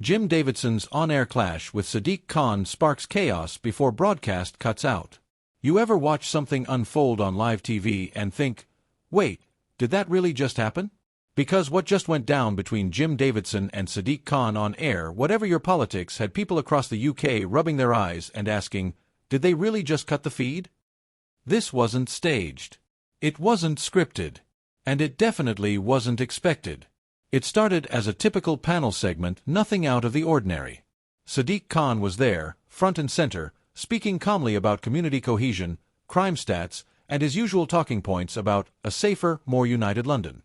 Jim Davidson's on-air clash with Sadiq Khan sparks chaos before broadcast cuts out. You ever watch something unfold on live TV and think, wait, did that really just happen? Because what just went down between Jim Davidson and Sadiq Khan on air, whatever your politics, had people across the UK rubbing their eyes and asking, did they really just cut the feed? This wasn't staged. It wasn't scripted. And it definitely wasn't expected. It started as a typical panel segment, nothing out of the ordinary. Sadiq Khan was there, front and center, speaking calmly about community cohesion, crime stats, and his usual talking points about a safer, more united London.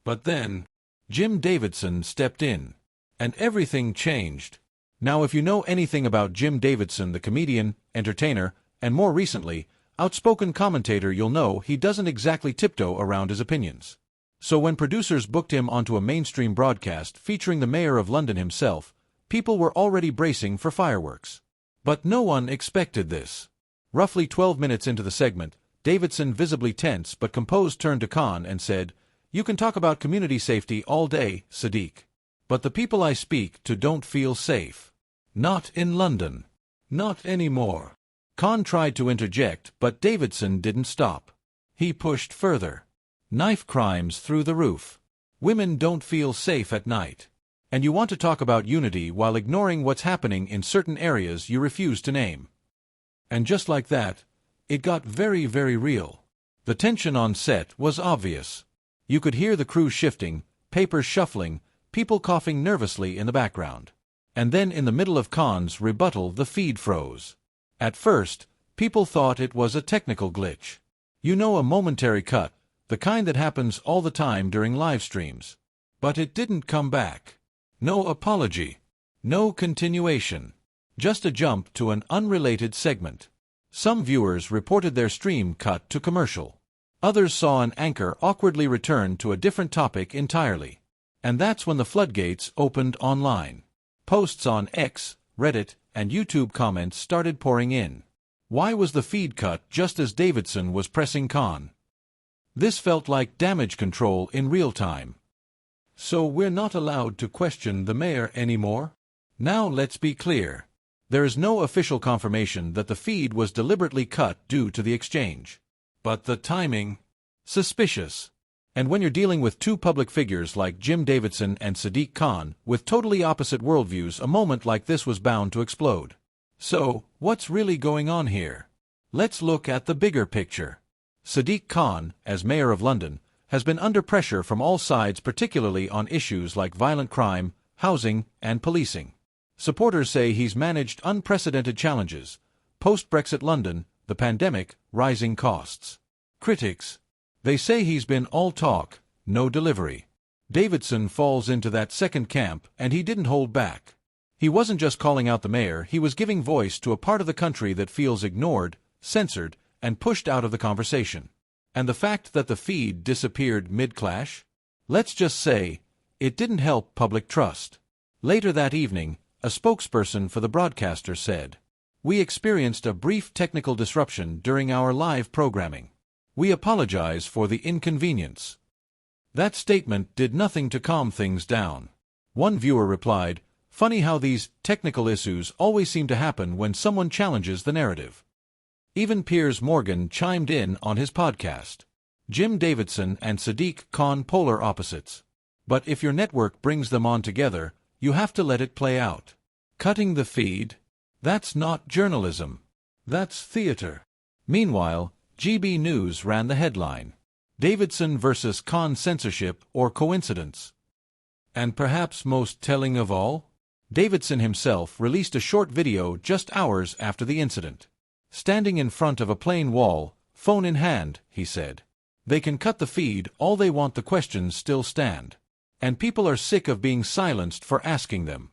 But then, Jim Davidson stepped in, and everything changed. Now, if you know anything about Jim Davidson, the comedian, entertainer, and more recently, outspoken commentator, you'll know he doesn't exactly tiptoe around his opinions. So when producers booked him onto a mainstream broadcast featuring the Mayor of London himself, people were already bracing for fireworks. But no one expected this. Roughly 12 minutes into the segment, Davidson, visibly tense but composed, turned to Khan and said, "You can talk about community safety all day, Sadiq. But the people I speak to don't feel safe. Not in London. Not anymore." Khan tried to interject, but Davidson didn't stop. He pushed further. Knife crimes through the roof. Women don't feel safe at night. And you want to talk about unity while ignoring what's happening in certain areas you refuse to name. And just like that, it got very, very real. The tension on set was obvious. You could hear the crew shifting, papers shuffling, people coughing nervously in the background. And then in the middle of Khan's rebuttal, the feed froze. At first, people thought it was a technical glitch. You know, a momentary cut, the kind that happens all the time during live streams. But it didn't come back. No apology. No continuation. Just a jump to an unrelated segment. Some viewers reported their stream cut to commercial. Others saw an anchor awkwardly return to a different topic entirely. And that's when the floodgates opened online. Posts on X, Reddit, and YouTube comments started pouring in. Why was the feed cut just as Davidson was pressing Khan? This felt like damage control in real time. So we're not allowed to question the mayor anymore? Now let's be clear. There is no official confirmation that the feed was deliberately cut due to the exchange. But the timing? Suspicious. And when you're dealing with two public figures like Jim Davidson and Sadiq Khan, with totally opposite worldviews, a moment like this was bound to explode. So, what's really going on here? Let's look at the bigger picture. Sadiq Khan, as Mayor of London, has been under pressure from all sides, particularly on issues like violent crime, housing, and policing. Supporters say he's managed unprecedented challenges: post-Brexit London, the pandemic, rising costs. Critics, they say he's been all talk, no delivery. Davidson falls into that second camp, and he didn't hold back. He wasn't just calling out the mayor, he was giving voice to a part of the country that feels ignored, censored, and pushed out of the conversation. And the fact that the feed disappeared mid-clash? Let's just say, it didn't help public trust. Later that evening, a spokesperson for the broadcaster said, "We experienced a brief technical disruption during our live programming. We apologize for the inconvenience." That statement did nothing to calm things down. One viewer replied, "Funny how these technical issues always seem to happen when someone challenges the narrative." Even Piers Morgan chimed in on his podcast. Jim Davidson and Sadiq Khan, polar opposites. But if your network brings them on together, you have to let it play out. Cutting the feed? That's not journalism. That's theater. Meanwhile, GB News ran the headline, "Davidson versus Khan censorship or coincidence?" And perhaps most telling of all, Davidson himself released a short video just hours after the incident. Standing in front of a plain wall, phone in hand, he said, "They can cut the feed all they want, the questions still stand. And people are sick of being silenced for asking them."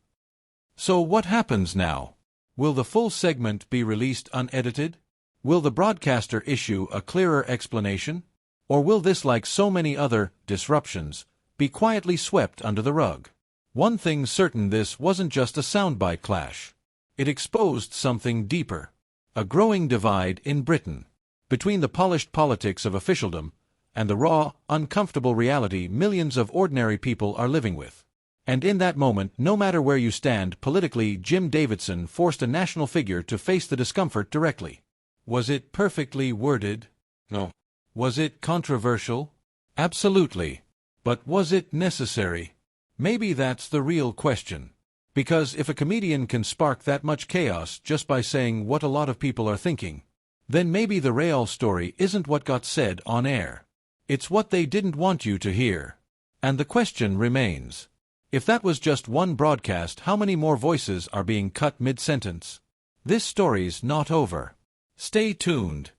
So what happens now? Will the full segment be released unedited? Will the broadcaster issue a clearer explanation? Or will this, like so many other disruptions, be quietly swept under the rug? One thing's certain, this wasn't just a soundbite clash. It exposed something deeper. A growing divide in Britain. Between the polished politics of officialdom and the raw, uncomfortable reality millions of ordinary people are living with. And in that moment, no matter where you stand politically, Jim Davidson forced a national figure to face the discomfort directly. Was it perfectly worded? No. Was it controversial? Absolutely. But was it necessary? Maybe that's the real question. Because if a comedian can spark that much chaos just by saying what a lot of people are thinking, then maybe the real story isn't what got said on air. It's what they didn't want you to hear. And the question remains, if that was just one broadcast, how many more voices are being cut mid-sentence? This story's not over. Stay tuned.